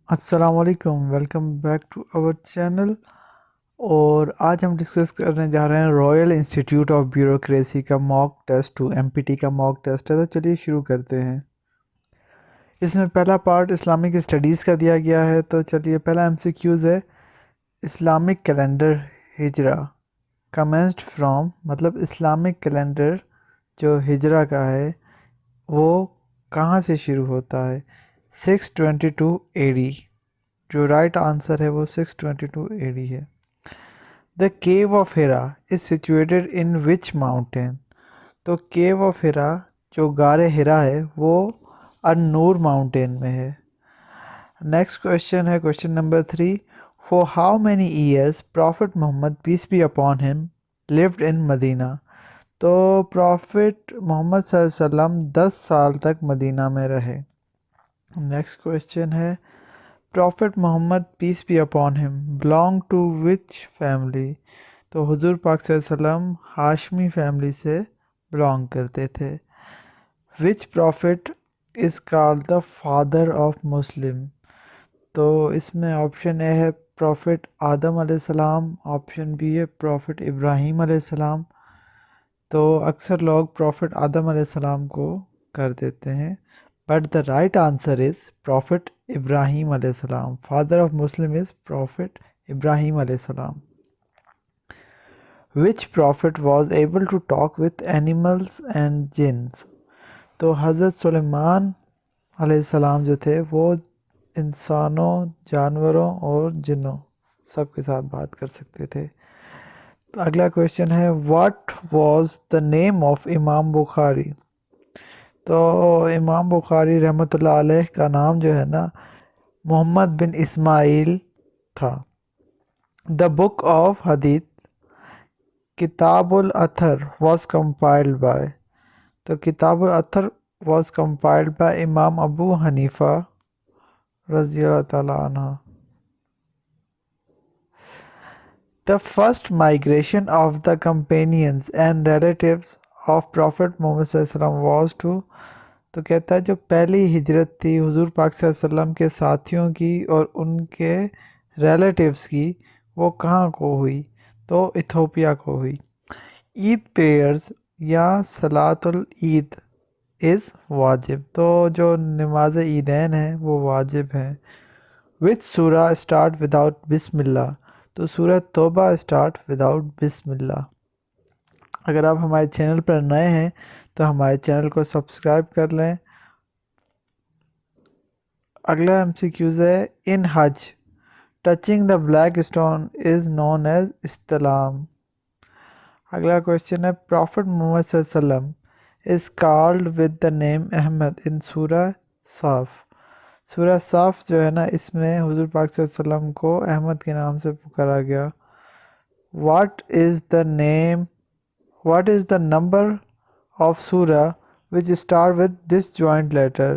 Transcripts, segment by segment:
अस्सलाम वालेकुम, welcome back to our channel. और आज हम डिस्कस करने जा रहे हैं रॉयल इंस्टीट्यूट ऑफ ब्यूरोक्रेसी का मॉक टेस्ट टू एमपीटी का मॉक टेस्ट है। तो चलिए शुरू करते हैं। इसमें पहला पार्ट इस्लामिक स्टडीज़ का दिया गया है। तो चलिए पहला एमसीक्यूज़ है, इस्लामिक कैलेंडर हिजरा कमेंस्ड फ्रॉम, मतलब इस्लामिक कैलेंडर जो हिजरा का है वो कहाँ से शुरू होता है? 622 एडी। जो राइट आंसर है वो 622 एडी है। The cave of Hira is situated in which mountain? तो केव ऑफ हिरा जो गारे हिरा है वो अनूर माउंटेन में है। नेक्स्ट क्वेश्चन है question number 3। For how many years prophet Muhammad peace be upon him lived in Medina? तो प्रॉफिट मोहम्मद सल्लल्लाहु अलैहि वसल्लम 10 साल तक मदीना में रहे। नेक्स्ट क्वेश्चन है, prophet Muhammad peace be upon him belong to which family? तो हुजूर पाक सल्लल्लाहु अलैहि वसल्लम हाशमी फैमिली से बिलोंग करते थे। Which prophet is called the father of Muslim? तो इसमें ऑप्शन ए है प्रॉफिट आदम अलैहिस्सलाम, ऑप्शन बी है प्रॉफिट इब्राहीम अलैहिस्सलाम। तो अक्सर लोग प्रॉफिट आदम अलैहिस्सलाम को कर देते हैं, but the right answer is prophet Ibrahim अलैहिस्सलाम। Father of Muslim is prophet Ibrahim अलैहिस्सलाम। Which prophet was able to talk with animals and jinns? तो हज़रत सुलेमान अलैहिस्सलाम जो थे वो इंसानों, जानवरों और जिन्नों सब के साथ बात कर सकते थे। तो अगला क्वेश्चन है, what was the name of इमाम बुखारी? तो इमाम बुखारी रहमतुल्लाह अलैह का नाम जो है ना मोहम्मद बिन इस्माइल था। The book of hadith Kitabul Athar was compiled by? तो Kitabul Athar was compiled by Imam Abu Hanifa रज़ियल्लाहु ताला अन्हा। The first migration of the companions and relatives of Prophet Muhammad SAW was to, तो कहता है जो पहली हिजरत थी हुजूर पाक सल्लल्लाहु के साथियों की और उनके रिलेटिव्स की, वो कहाँ को हुई? तो इथोपिया को हुई। ईद प्रेयर्स या सलातुल ईद इज़ वाजिब? तो जो नमाज ईदैन है वो वाजिब है। विच सूरा स्टार्ट विदाउट बिस्मिल्लाह? तो सूरह तौबा स्टार्ट विदाउट बिस्मिल्लाह। अगर आप हमारे चैनल पर नए हैं तो हमारे चैनल को सब्सक्राइब कर लें। अगला एमसीक्यूज है, in hajj touching the black stone is known as istilam. अगला क्वेश्चन है, प्रॉफिट मोहम्मद सल्लल्लाहु is called with the name Ahmad in Surah Saff? सूरह साफ जो है ना इसमें हुजूर पाक सल्लल्लाहु अलैहि वसल्लम को अहमद के नाम से पुकारा गया। What is the name? What is the number of surah which start with this joint letter?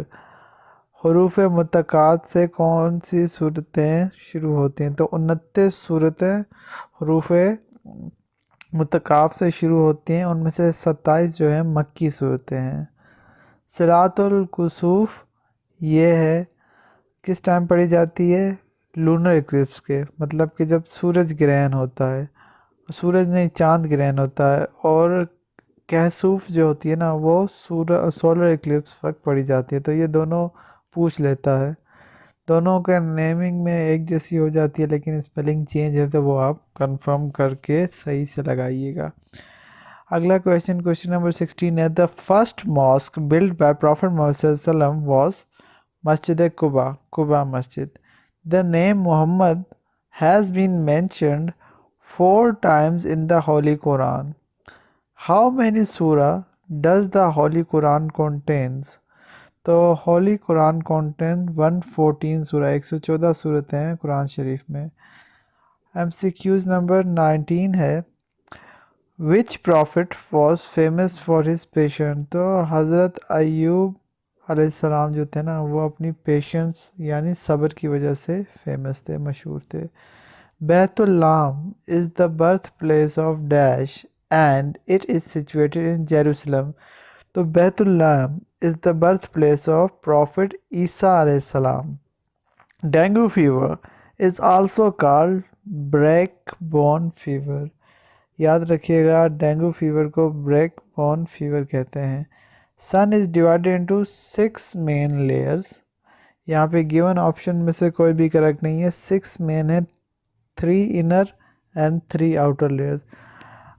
हरूफ मुतक़ात से कौन सी सूरतें शुरू होती हैं? तो 29 सूरतें हरूफ मुतक़ाफ से शुरू होती हैं, उनमें से 27 जो हैं मक्की सूरतें हैं। सलातुल कुसूफ ये है किस टाइम पढ़ी जाती है? लूनर इक्लिप्स के, मतलब कि जब सूरज ग्रहण होता है, सूरज नहीं चांद ग्रहण होता है। और कहसूफ जो होती है ना वो सोलर इक्लिप्स वक्त पड़ी जाती है। तो ये दोनों पूछ लेता है, दोनों के नेमिंग में एक जैसी हो जाती है लेकिन स्पेलिंग चेंज है, तो वो आप कंफर्म करके सही से लगाइएगा। अगला क्वेश्चन, क्वेश्चन नंबर 16 है, the first mosque build by prophet Muhammad was Masjid Quba, Quba Masjid. The name Muhammad has been mentioned 4 times in the Holy Quran. How many surah does the Holy Quran contains? तो Holi Quran content 114 सूरा, 114 सूरतें हैं कुरान शरीफ में। MCQs number 19 है, which prophet was famous for his patient? तो हज़रत अयूब अलैहिस्सलाम जो थे ना वो अपनी पेशेंस यानी सब्र की वजह से फेमस थे, मशहूर थे। Bethlehem is the birth place of dash and it is situated in Jerusalem. तो Bethlehem is the birth place of prophet Isa अलैहिस्सलाम। Dengue fever is also called break bone fever. याद रखिएगा, डेंगू फीवर को break bone fever कहते हैं। Sun is divided into 6 main layers. यहाँ पे given option में से कोई भी करेक्ट नहीं है। 6 मेन है, 3 inner and 3 outer layers.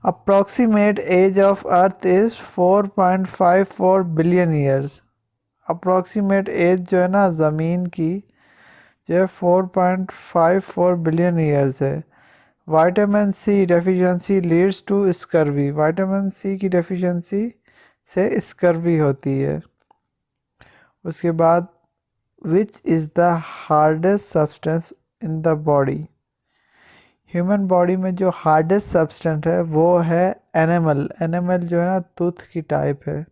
Approximate age of earth is 4.54 billion years. Approximate age जो है ना ज़मीन की, जो है 4.54 बिलियन ईयर्स है। Vitamin C deficiency leads to scurvy. Vitamin C की डेफिशिएंसी से स्कर्वी होती है। उसके बाद which is the hardest substance in the body. Human body में जो हार्डेस्ट सब्सटेंस है वो है एनिमल। एनिमल जो है ना टूथ की टाइप है।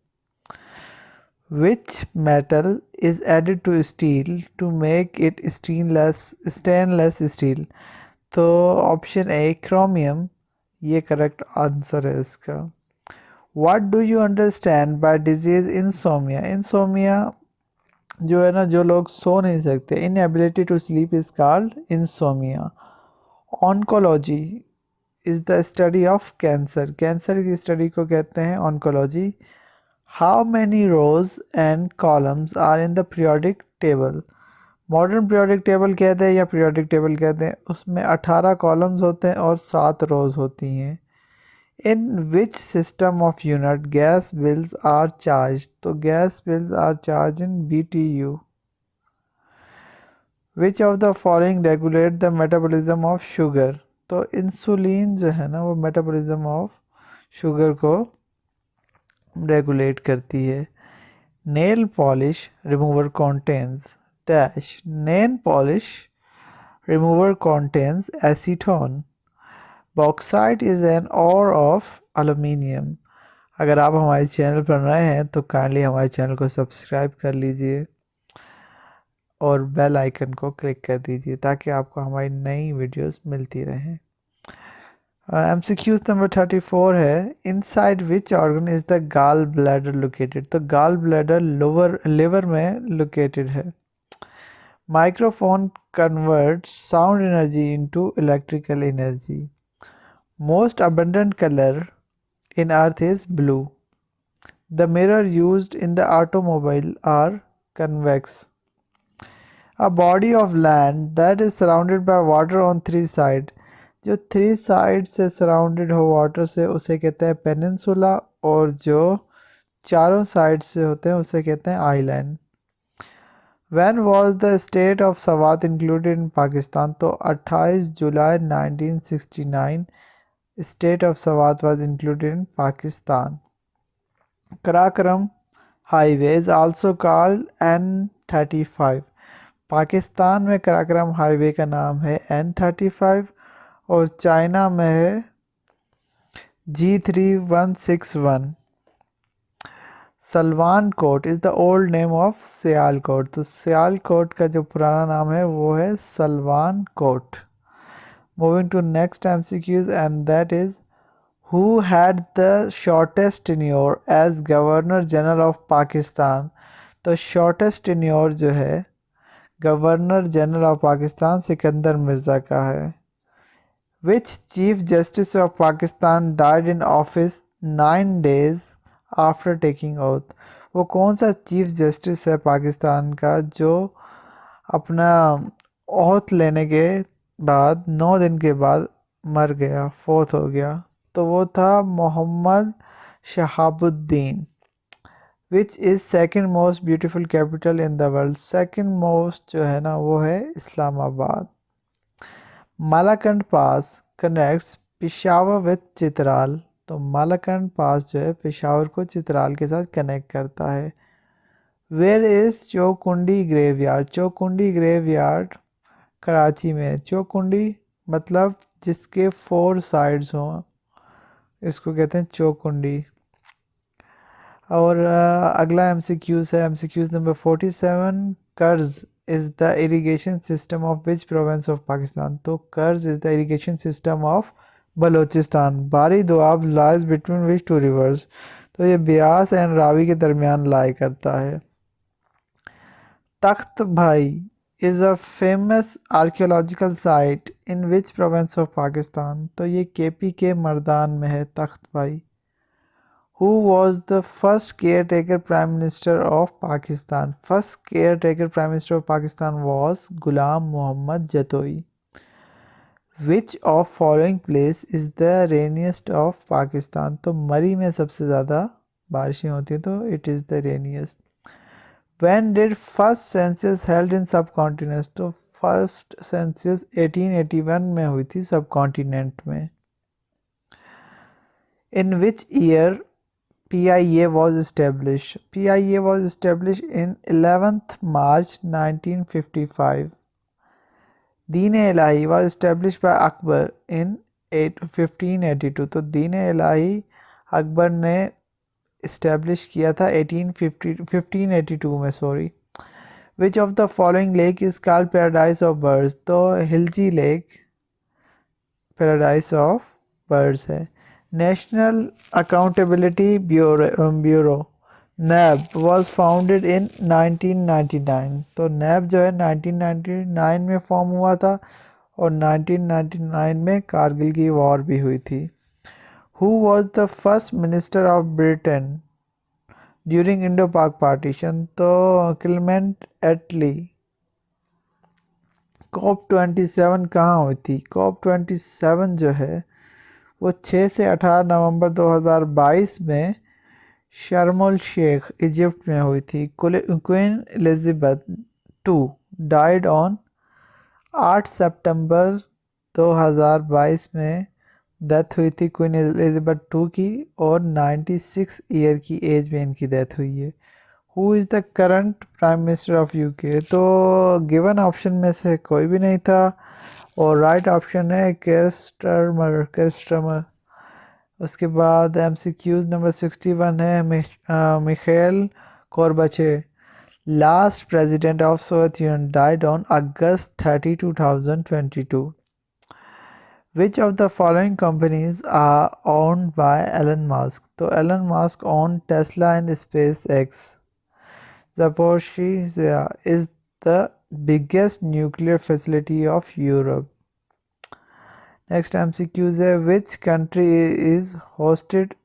Which metal is added to steel to make it stainless steel. तो ऑप्शन ए क्रोमियम ये करेक्ट आंसर है इसका। What do you understand by disease insomnia. Insomnia जो है ना, जो लोग सो नहीं सकते, inability to sleep is called insomnia. Oncology is the study of cancer. Cancer की स्टडी को कहते हैं oncology. How many rows and columns are in the periodic table. Modern periodic table कहते हैं या पीरियोडिक टेबल कहते हैं, उसमें 18 कॉलम्स होते हैं और 7 रोज होती हैं। In which system of unit gas bills are charge. तो gas bills are charge in BTU। Which of the following regulate the metabolism of sugar. तो इंसुलिन जो है ना वो मेटाबॉलिज्म ऑफ शुगर को रेगुलेट करती है। Nail polish remover contains dash. Nail polish remover contains acetone. Bauxite is an ore of aluminium. अगर आप हमारे चैनल पर नए हैं तो काइंडली हमारे चैनल को सब्सक्राइब कर लीजिए और बेल आइकन को क्लिक कर दीजिए ताकि आपको हमारी नई वीडियोस मिलती रहें। MCQ नंबर 34 है, inside which organ is the gall bladder located. तो गाल ब्लैडर लिवर में लोकेटेड है। Microphone convert sound energy into electrical energy. Most abundant color in earth is blue. The mirror used in the automobile are convex. A body of land that is surrounded by water on 3 sides. जो 3 side से surrounded हो water से उसे कहते हैं peninsula, और जो चारों साइड से होते हैं उसे कहते हैं island. When was the state of Swat included in Pakistan? तो 28 जुलाई 1969 State of Swat was included in Pakistan. Karakoram Highway is also called N35. Pakistan में कराकोरम हाईवे का नाम है N35 और चाइना में है G3161. Salwan Kot is the old name of Sialkot. तो सियालकोट का जो पुराना नाम है वो है Salwan Kot. Moving to next MCQs, and that is, who had the shortest tenure as Governor General of Pakistan? तो shortest tenure जो है governor general of Pakistan Sikandar Mirza का है। Which Chief Justice of Pakistan died in office 9 days after taking oath? वो कौन सा chief justice है पाकिस्तान का जो अपना ओथ लेने के बाद 9 दिन के बाद मर गया, फोत हो गया? तो वो था Mohammad Shahabuddin. Which is second most beautiful capital in the world. Second most जो है ना वो है Islamabad. Malakand pass connects Peshawar with Chitral. तो मालाकंड पास जो है पेशावर को चित्राल के साथ कनेक्ट करता है। Where is Chaukundi graveyard. Chaukundi graveyard Karachi में। चौकुंडी मतलब जिसके 4 साइड्स हों, इसको कहते हैं चौकुंडी। और अगला MCQs है, MCQs number 47। Karez is the irrigation system of which province of Pakistan. तो Karez is the irrigation system of Balochistan. Bari Doab lies between which 2 rivers. तो ये ब्यास एंड रावी के दरमियान लाई करता है। Takht Bhai is a famous archaeological site in which province of Pakistan. तो ये केपी के मर्दान में है, Takht Bhai. Who was the first caretaker prime minister of Pakistan. First caretaker prime minister of Pakistan was Ghulam Mohammad Jatoi. Which of following place is the rainiest of Pakistan. तो मरी में सबसे ज़्यादा बारिशें होती हैं, तो it is the rainiest. When did first census held in subcontinents? तो first census 1881 में हुई थी सबकॉन्टिनेंट में। In which year PIA was established? PIA was established in 11th March 1955. Deen-e-Ilahi was established by Akbar in 1582. तो दीन-ए-इलाही अकबर ने establish किया था 1582 में, sorry. Which of the following lake is called paradise of birds. तो Haleji lake paradise of birds है। National accountability bureau NAB was founded in 1999। तो नैब जो है 1999 में फॉर्म हुआ था और 1999 में कारगिल की वॉर भी हुई थी। Who was the first minister of Britain during Indo-Pak partition? तो क्लेमेंट एटली। COP27 कहाँ हुई थी? COP27 जो है वो 6 से 18 नवंबर 2022 में शर्म शेख इजिप्ट में हुई थी। Queen Elizabeth II died on 8 सितंबर 2022 में डेथ हुई थी क्वीन एलिजाबेथ II की, और 96 ईयर की एज में इनकी डेथ हुई है। Who is the current prime minister of UK. तो गिवन ऑप्शन में से कोई भी नहीं था और राइट ऑप्शन है केस्टरमर। उसके बाद MCQs नंबर 61 है Mikhail Gorbachev, last president of Soviet Union, died on August 30, 2022। Which of the following companies are owned by Elon Musk? तो Elon Musk owned Tesla and SpaceX. Zaporizhzhia is the biggest nuclear facility of Europe. Next MCQs है which country is hosted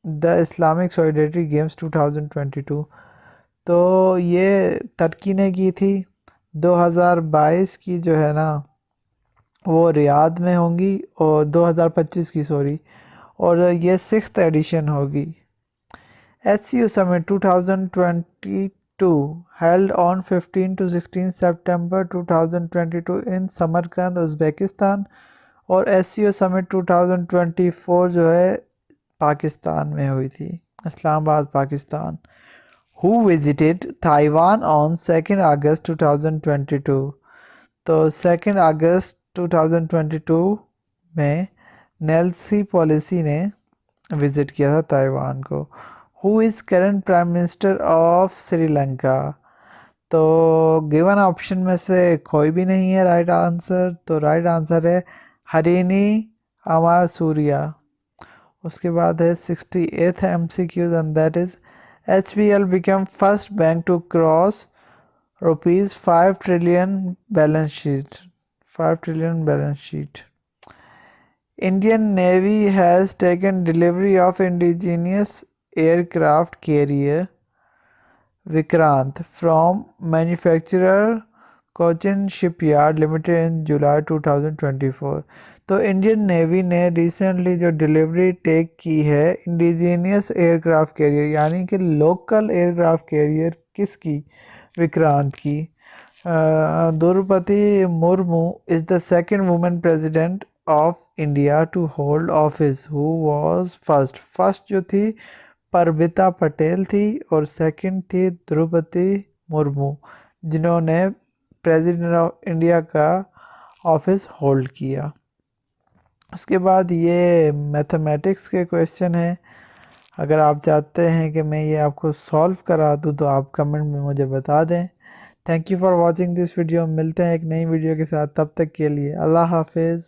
the Islamic Solidarity Games 2022? तो ये तुर्की ने की थी। 2022 की जो है ना वो रियाद में होंगी, और 2025 की, सॉरी, और ये 6th एडिशन होगी। HCU summit 2022 held on 15 to 16 September 2022 in Samarkand Uzbekistan, और SCO समिट 2024 जो है पाकिस्तान में हुई थी, Islamabad Pakistan. Who visited Taiwan on 2 अगस्त 2022? तो 2 अगस्त 2022 में नेल्सी पॉलिसी ने विज़िट किया था ताइवान को। Who is current prime minister of Sri Lanka? तो गिवन ऑप्शन में से कोई भी नहीं है राइट आंसर। तो राइट आंसर है हरिनी अमासूरिया। उसके बाद है 68th MCQ and that is HBL became first bank to cross rupees 5 trillion balance sheet. 5 trillion balance sheet. Indian Navy has taken delivery of indigenous aircraft carrier Vikrant from manufacturer Cochin Shipyard Limited in July 2024. तो Indian navy ने recently जो delivery take की है indigenous aircraft carrier, यानी कि local aircraft carrier किसकी? विक्रांत की। Draupadi Murmu is the second women president of India to hold office. Who was first? First जो थी परबिता पटेल थी और सेकंड थी द्रौपदी मुर्मू, जिन्होंने प्रेसिडेंट ऑफ इंडिया का ऑफिस होल्ड किया। उसके बाद ये मैथमेटिक्स के क्वेश्चन हैं। अगर आप चाहते हैं कि मैं ये आपको सॉल्व करा दूँ तो आप कमेंट में मुझे बता दें। Thank you for watching this video. मिलते हैं एक नई वीडियो के साथ, तब तक के लिए अल्लाह हाफिज़।